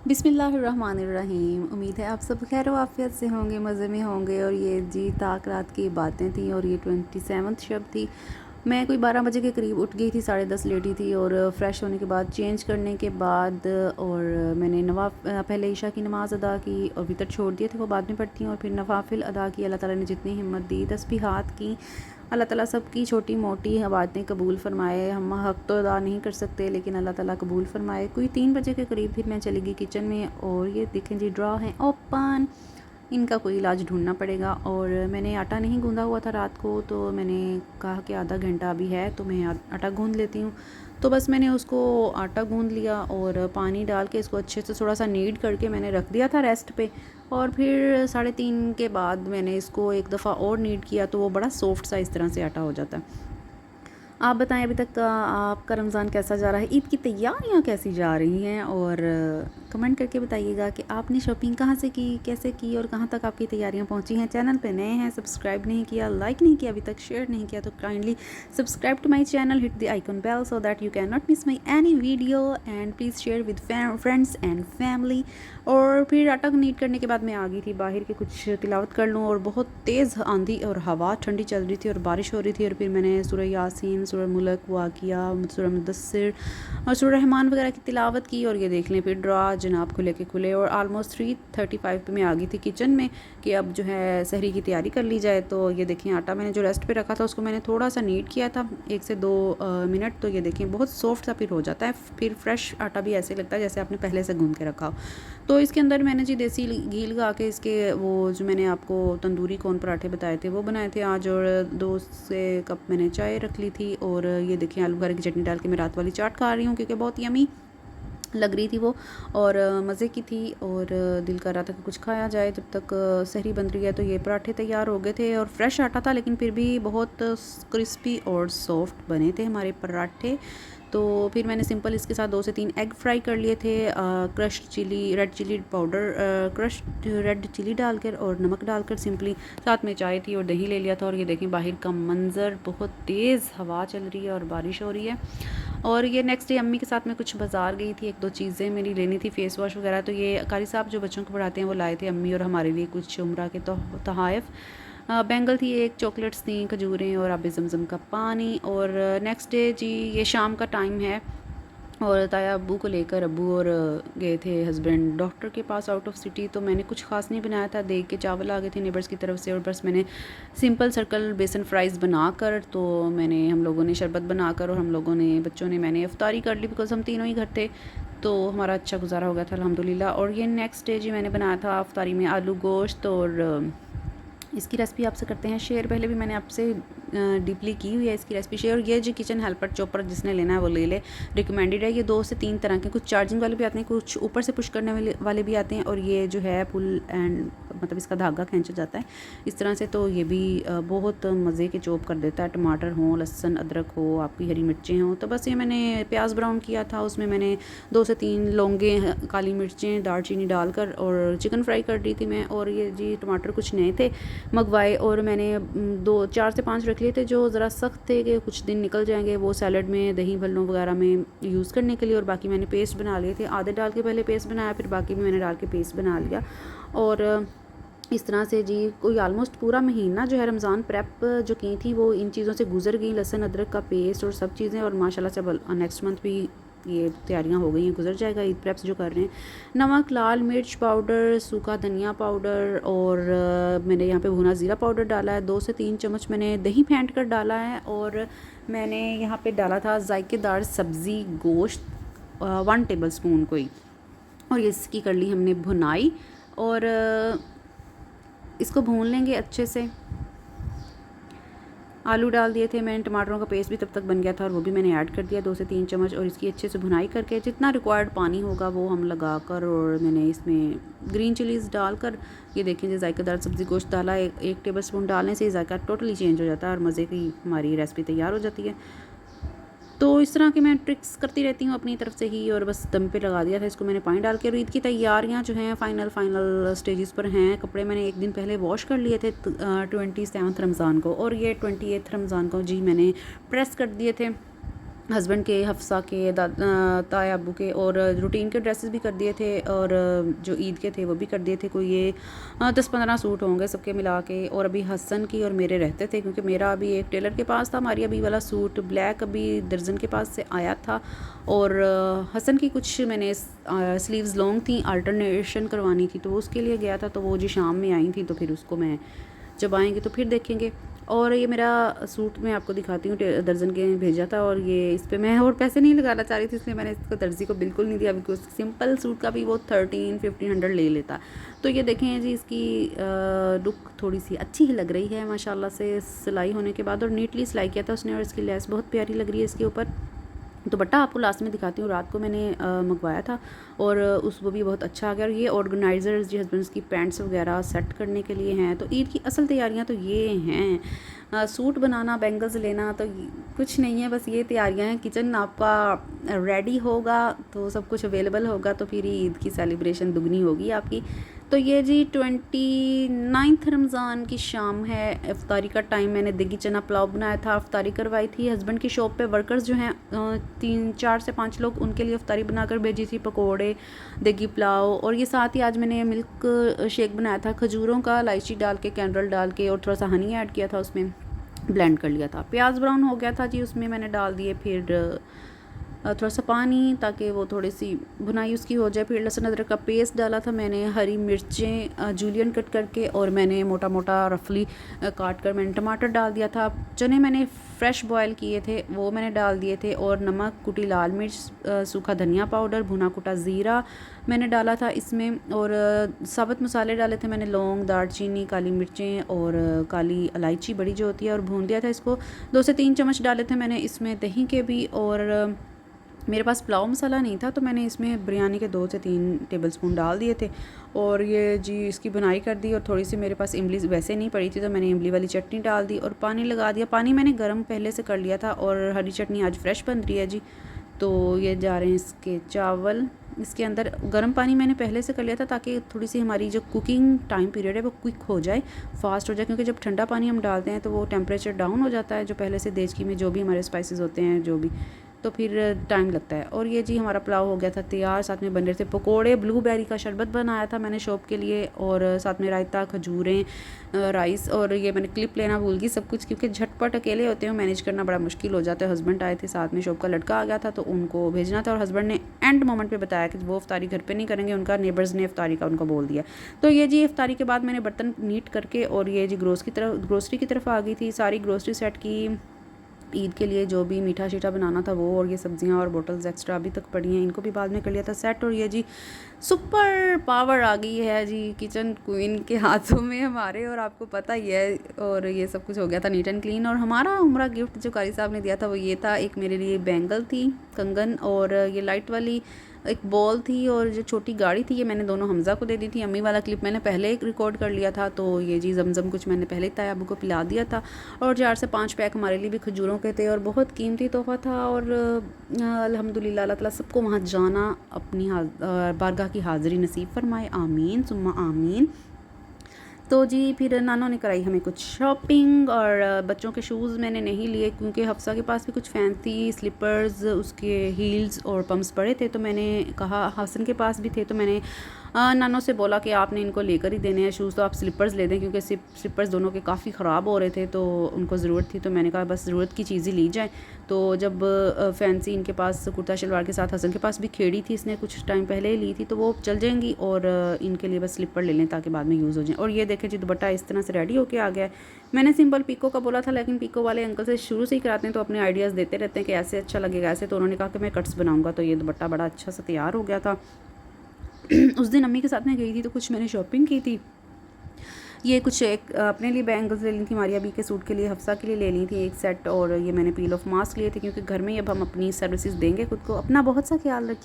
बिस्मिल्लाहिर्रहमानिर्रहीम। उम्मीद है आप सब खैर आफियत से होंगे, मज़े में होंगे। और ये जी ताक रात की बातें थी और ये 27th शब थी। मैं कोई 12 बजे के करीब उठ गई थी, 10:30 लेटी थी। और फ़्रेश होने के बाद, चेंज करने के बाद, और मैंने पहले ईशा की नमाज़ अदा की और वितर छोड़ दिए थे, वो बाद में पढ़ती हूँ। और फिर नवाफिल अदा की। अल्लाह ताला ने जितनी हिम्मत दी, तस्बीहात की। अल्लाह ताला सब की छोटी मोटी बातें कबूल फ़रमाए। हम हक़ तो अदा नहीं कर सकते, लेकिन अल्लाह ताला कबूल फ़रमाए। कोई 3 बजे के करीब फिर मैं चली गई किचन में। और ये देखें जी, ड्रॉ हैं ओपन। इनका कोई इलाज ढूंढना पड़ेगा। और मैंने आटा नहीं गूंदा हुआ था रात को, तो मैंने कहा कि आधा घंटा अभी है तो मैं आटा गूंद लेती हूँ। तो बस मैंने उसको आटा गूंद लिया और पानी डाल के इसको अच्छे से थोड़ा सा नीड करके मैंने रख दिया था रेस्ट पे। और फिर 3:30 के बाद मैंने इसको एक दफ़ा और नीड किया, तो वो बड़ा सॉफ्ट सा इस तरह से आटा हो जाता है। आप बताएं, अभी तक का आपका रमज़ान कैसा जा रहा है? ईद की तैयारियां कैसी जा रही हैं? और कमेंट करके बताइएगा कि आपने शॉपिंग कहाँ से की, कैसे की और कहाँ तक आपकी तैयारियां पहुँची हैं। चैनल पे नए हैं, सब्सक्राइब नहीं किया, लाइक नहीं किया अभी तक, शेयर नहीं किया, तो kindly subscribe to my channel, hit the icon bell so that you can not miss my any video. And please share with friends and family. और फिर आटा नीट करने के बाद मैं आ गई थी बाहर के कुछ तिलावत कर लूँ। और बहुत तेज़ आंधी और हवा ठंडी चल रही थी और बारिश हो रही थी। और फिर मैंने सूरह यासीन, सूरह मुल्क, वाक़िया, सूरह मुद्दस्सिर और सूरह रहमान वगैरह की तिलावत की। और ये देख लें, फिर ड्रा जनाब खुले के खुले। और आलमोस्ट 3:35 पे मैं आ गई थी किचन में कि अब जो है सहरी की तैयारी कर ली जाए। तो ये देखें, आटा मैंने जो रेस्ट पे रखा था उसको मैंने थोड़ा सा नीट किया था, 1 से 2 मिनट। तो ये देखें, बहुत सॉफ्ट सा फिर हो जाता है। फिर फ्रेश आटा भी ऐसे लगता है जैसे आपने पहले से गूंद के रखा हो। तो इसके अंदर मैंने जी देसी घी लगा के इसके वो जो मैंने आपको तंदूरी कौन पराठे बताए थे वो बनाए थे आज। और 2 से कप मैंने चाय रख ली थी। और ये देखें, आलू बुखारे की चटनी डाल के मैं रात वाली चाट खा रही हूँ, क्योंकि बहुत यमी लग रही थी वो और मज़े की थी। और दिल कर रहा था कि कुछ खाया जाए जब तक सहरी बन रही है। तो ये पराठे तैयार हो गए थे और फ्रेश आटा था, लेकिन फिर भी बहुत क्रिस्पी और सॉफ्ट बने थे हमारे पराठे। तो फिर मैंने सिंपल इसके साथ 2 से 3 एग फ्राई कर लिए थे, crushed chilli, red chilli powder, crushed red chilli डालकर और नमक डालकर सिंपली। साथ में चाय थी और दही ले लिया था। और ये देखें, बाहर का मंज़र, बहुत तेज़ हवा चल रही है और बारिश हो रही है। और ये नेक्स्ट डे अम्मी के साथ मैं कुछ बाज़ार गई थी, 1-2 चीज़ें मेरी लेनी थी, फ़ेस वॉश वगैरह। तो ये कारी साहब जो बच्चों को पढ़ाते हैं वो लाए थे अम्मी और हमारे लिए कुछ उम्रा के तोहफ़। बैंगल थी एक, चॉकलेट्स थी, खजूरें और आबे ज़मज़म का पानी। और नेक्स्ट डे जी ये शाम का टाइम है और ताया अब्बू को लेकर अब्बू और गए थे हस्बैंड डॉक्टर के पास आउट ऑफ सिटी। तो मैंने कुछ ख़ास नहीं बनाया था, देख के चावल आ गए थे नेबर्स की तरफ से। और बस मैंने सिंपल सर्कल बेसन फ्राइज़ बनाकर, तो मैंने हम लोगों ने शरबत बनाकर और हम लोगों ने, बच्चों ने, मैंने इफ्तारी कर ली, बिकॉज़ हम तीनों ही घर थे। तो हमारा अच्छा गुजारा हो गया था अल्हम्दुलिल्लाह। और ये नेक्स्ट डे जी मैंने बनाया था इफ्तारी में आलू गोश्त। और इसकी रेसिपी आपसे करते हैं शेयर। पहले भी मैंने आपसे डीपली की हुई है इसकी रेसिपी शेयर। ये जो किचन हेल्पर चॉपर जिसने लेना है वो ले ले, रिकमेंडेड है। ये 2 से 3 तरह के, कुछ चार्जिंग वाले भी आते हैं, कुछ ऊपर से पुश करने वाले भी आते हैं। और ये जो है पुल एंड, मतलब इसका धागा खींचा जाता है इस तरह से। तो ये भी बहुत मज़े के चॉप कर देता है। टमाटर हो, लहसुन अदरक हो, आपकी हरी मिर्चें हों। तो बस ये मैंने प्याज ब्राउन किया था, उसमें मैंने 2 से 3 लौंगे, काली मिर्चें, दालचीनी डालकर और चिकन फ्राई कर दी थी मैं। और ये जी टमाटर कुछ नए थे मंगवाए और मैंने 4 से 5 रख लिए थे जो ज़रा सख्त थे कि कुछ दिन निकल जाएंगे, वो सैलड में, दही भल्लों वगैरह में यूज़ करने के लिए। और बाकी मैंने पेस्ट बना लिए थे, आधे डाल के पहले पेस्ट बनाया, फिर बाकी भी मैंने डाल के पेस्ट बना लिया। और इस तरह से जी कोई आलमोस्ट पूरा महीना जो है रमज़ान प्रेप जो की थी वो इन चीज़ों से गुजर गई, लहसुन अदरक का पेस्ट और सब चीज़ें। और माशाल्लाह से अब नेक्स्ट मंथ भी ये तैयारियां हो गई हैं, गुजर जाएगा ईद प्रेप्स जो कर रहे हैं। नमक, लाल मिर्च पाउडर, सूखा धनिया पाउडर और मैंने यहाँ पे भुना ज़ीरा पाउडर डाला है। 2 से 3 चम्मच मैंने दही फेंट कर डाला है। और मैंने यहाँ पे डाला था जायकेदार सब्ज़ी गोश्त, 1 टेबल स्पून कोई। और इसकी कर ली हमने भुनाई और इसको भून लेंगे अच्छे से। आलू डाल दिए थे मैंने, टमाटरों का पेस्ट भी तब तक बन गया था और वो भी मैंने ऐड कर दिया 2 से 3 चम्मच। और इसकी अच्छे से भुनाई करके जितना रिक्वायर्ड पानी होगा वो हम लगाकर, और मैंने इसमें ग्रीन चिलीज़ डालकर, ये देखें जो जायकेदार सब्ज़ी गोश्त डाला, 1 टेबल स्पून डालने से जायका टोटली चेंज हो जाता है और मज़े की हमारी रेसिपी तैयार हो जाती है। तो इस तरह के मैं ट्रिक्स करती रहती हूँ अपनी तरफ से ही। और बस दम पे लगा दिया था इसको मैंने पानी डाल के। और ईद की तैयारियाँ जो हैं फाइनल स्टेजेस पर हैं। कपड़े मैंने एक दिन पहले वॉश कर लिए थे 27 रमज़ान को, और ये 28 रमज़ान को जी मैंने प्रेस कर दिए थे। हस्बैंड के, हफ्सा के, ताया अब्बू के, और रूटीन के ड्रेसेस भी कर दिए थे, और जो ईद के थे वो भी कर दिए थे। कोई ये 10-15 सूट होंगे सबके मिला के। और अभी हसन की और मेरे रहते थे, क्योंकि मेरा अभी एक टेलर के पास था हमारी अभी वाला सूट ब्लैक अभी दर्जन के पास से आया था। और हसन की कुछ मैंने स्लीव्स लॉन्ग थी, अल्टरनेशन करवानी थी, तो उसके लिए गया था। तो वो जी शाम में आई थी, तो फिर उसको मैं जब आएंगे तो फिर देखेंगे। और ये मेरा सूट मैं आपको दिखाती हूँ, दर्जन के भेजा था, और ये इस पर मैं और पैसे नहीं लगाना चाह रही थी, इसलिए मैंने इसको दर्जी को बिल्कुल नहीं दिया, बिकॉज सिंपल सूट का भी वो 1300-1500 ले लेता। तो ये देखें जी, इसकी लुक थोड़ी सी अच्छी ही लग रही है माशाल्लाह से सिलाई होने के बाद, और नीटली सिलाई किया था उसने, और इसकी लेस बहुत प्यारी लग रही है इसके ऊपर। दुपट्टा आपको लास्ट में दिखाती हूँ। रात को मैंने मंगवाया था, और उस वो भी बहुत अच्छा आ गया। और ये ऑर्गेनाइज़र्स जी हस्बैंड्स की पैंट्स वगैरह सेट करने के लिए हैं। तो ईद की असल तैयारियां तो ये हैं, सूट बनाना, बैंगल्स लेना तो कुछ नहीं है, बस ये तैयारियां हैं। किचन आपका रेडी होगा तो सब कुछ अवेलेबल होगा, तो फिर ईद की सेलिब्रेशन दुगनी होगी आपकी। तो ये जी 29 रमज़ान की शाम है, इफ्तारी का टाइम। मैंने देगी चना पुलाव बनाया था, इफ्तारी करवाई थी। हस्बैंड की शॉप पे वर्कर्स जो हैं 4 से 5 लोग, उनके लिए इफ्तारी बनाकर भेजी थी, पकोड़े, देगी पुलाव। और ये साथ ही आज मैंने मिल्क शेक बनाया था खजूरों का, इलायची डाल के, कैंडल डाल के, और थोड़ा सा हनी ऐड किया था उसमें, ब्लेंड कर लिया था। प्याज ब्राउन हो गया था जी, उसमें मैंने डाल दिए फिर थोड़ा सा पानी, ताकि वो थोड़ी सी भुनाई उसकी हो जाए। फिर लहसुन अदरक का पेस्ट डाला था मैंने, हरी मिर्चें जूलियन कट करके, और मैंने मोटा मोटा रफली काट कर मैंने टमाटर डाल दिया था। चने मैंने फ़्रेश बॉयल किए थे, वो मैंने डाल दिए थे। और नमक, कुटी लाल मिर्च, सूखा धनिया पाउडर, भुना कुटा ज़ीरा मैंने डाला था इसमें। और साबुत मसाले डाले थे मैंने, लौंग, दालचीनी, काली मिर्चें और काली इलायची बड़ी जो होती है, और भून दिया था इसको। 2 से 3 चम्मच डाले थे मैंने इसमें दही के भी। और मेरे पास पुलाव मसाला नहीं था, तो मैंने इसमें बिरयानी के 2 से 3 टेबलस्पून डाल दिए थे। और ये जी इसकी बुनाई कर दी, और थोड़ी सी मेरे पास इमली वैसे नहीं पड़ी थी, तो मैंने इमली वाली चटनी डाल दी, और पानी लगा दिया। पानी मैंने गर्म पहले से कर लिया था, और हरी चटनी आज फ्रेश बन रही है जी। तो ये जा रहे हैं इसके चावल, इसके अंदर गर्म पानी मैंने पहले से कर लिया था, ताकि थोड़ी सी हमारी जो कुकिंग टाइम पीरियड है वो क्विक हो जाए, फास्ट हो जाए। क्योंकि जब ठंडा पानी हम डालते हैं तो वो टेम्परेचर डाउन हो जाता है, जो पहले से देचकी में जो भी हमारे स्पाइसेस होते हैं जो भी, तो फिर टाइम लगता है। और ये जी हमारा पुलाव हो गया था तैयार। साथ में बन रहे थे पकोड़े, ब्लूबेरी का शरबत बनाया था मैंने शॉप के लिए, और साथ में रायता, खजूरें, राइस। और ये मैंने क्लिप लेना भूल गई सब कुछ, क्योंकि झटपट अकेले होते हैं, मैनेज करना बड़ा मुश्किल हो जाता है। हस्बैंड आए थे साथ में, शॉप का लड़का आ गया था, तो उनको भेजना था। और हस्बैंड ने एंड मोमेंट पे बताया कि वो इफ्तारी घर पे नहीं करेंगे, उनका नेबर्स ने इफ्तारी का उनको बोल दिया। तो ये जी इफ्तारी के बाद मैंने बर्तन नीट करके, और ये जी ग्रोसरी की तरफ आ गई थी। सारी ग्रोसरी सेट की ईद के लिए, जो भी मीठा शीठा बनाना था वो, और ये सब्जियां और बोटल्स एक्स्ट्रा अभी तक पड़ी हैं, इनको भी बाद में कर लिया था सेट। और ये जी सुपर पावर आ गई है जी किचन क्वीन के हाथों में हमारे, और आपको पता ही है। और ये सब कुछ हो गया था नीट एंड क्लीन। और हमारा उम्रा गिफ्ट जो कारी साहब ने दिया था वो ये था, एक मेरे लिए बैंगल थी, कंगन, और ये लाइट वाली एक बॉल थी, और जो छोटी गाड़ी थी ये मैंने दोनों हमज़ा को दे दी थी। अम्मी वाला क्लिप मैंने पहले एक रिकॉर्ड कर लिया था। तो ये जी जमजम कुछ मैंने पहले ही ताया अबू को पिला दिया था। और 4 से 5 पैक हमारे लिए भी खजूरों के थे, और बहुत कीमती तोहफ़ा था। और अल्हम्दुलिल्लाह अल्लाह ताला सबको वहाँ जाना, अपनी बारगाह की हाज़िरी नसीब फरमाए, आमीन सुम्मा आमीन। तो जी फिर नानों ने कराई हमें कुछ शॉपिंग, और बच्चों के शूज़ मैंने नहीं लिए, क्योंकि हफ्सा के पास भी कुछ फैंसी स्लीपर्स, उसके हील्स और पम्प्स पड़े थे। तो मैंने कहा, हसन के पास भी थे, तो मैंने नानों से बोला कि आपने इनको लेकर ही देने हैं शूज़, तो आप स्लीपर्स ले दें, क्योंकि स्लीपर्स दोनों के काफ़ी ख़राब हो रहे थे, तो उनको ज़रूरत थी। तो मैंने कहा बस ज़रूरत की चीज़ ही ली जाए। तो जब फैंसी इनके पास कुर्ता शलवार के साथ, हसन के पास भी खेड़ी थी, इसने कुछ टाइम पहले ही ली थी, तो वो चल जाएंगी। और इनके लिए बस स्लीपर ले लें ताकि बाद में यूज़ हो जाए। और ये देखें जी दुपट्टा इस तरह से रेडी होके आ गया है। मैंने सिंपल पीको का बोला था, लेकिन पीको वाले अंकल से शुरू से ही कराते हैं, तो अपने आइडियाज़ देते रहते हैं कि ऐसे अच्छा लगेगा ऐसे। तो उन्होंने कहा कि मैं कट्स बनाऊँगा। तो ये दुपट्टा बड़ा अच्छा सा तैयार हो गया था। उस दिन अम्मी के साथ मैं गई थी, तो कुछ मैंने शॉपिंग की थी। ये कुछ एक अपने लिए बैंगल्स ले ली थी, मारिया बी के सूट के लिए, हफ्सा के लिए ले ली थी एक सेट। और ये मैंने पील ऑफ मास्क लिए थे, क्योंकि घर में ही अब हम अपनी सर्विसेज देंगे खुद को। अपना बहुत सा ख्याल रखिए।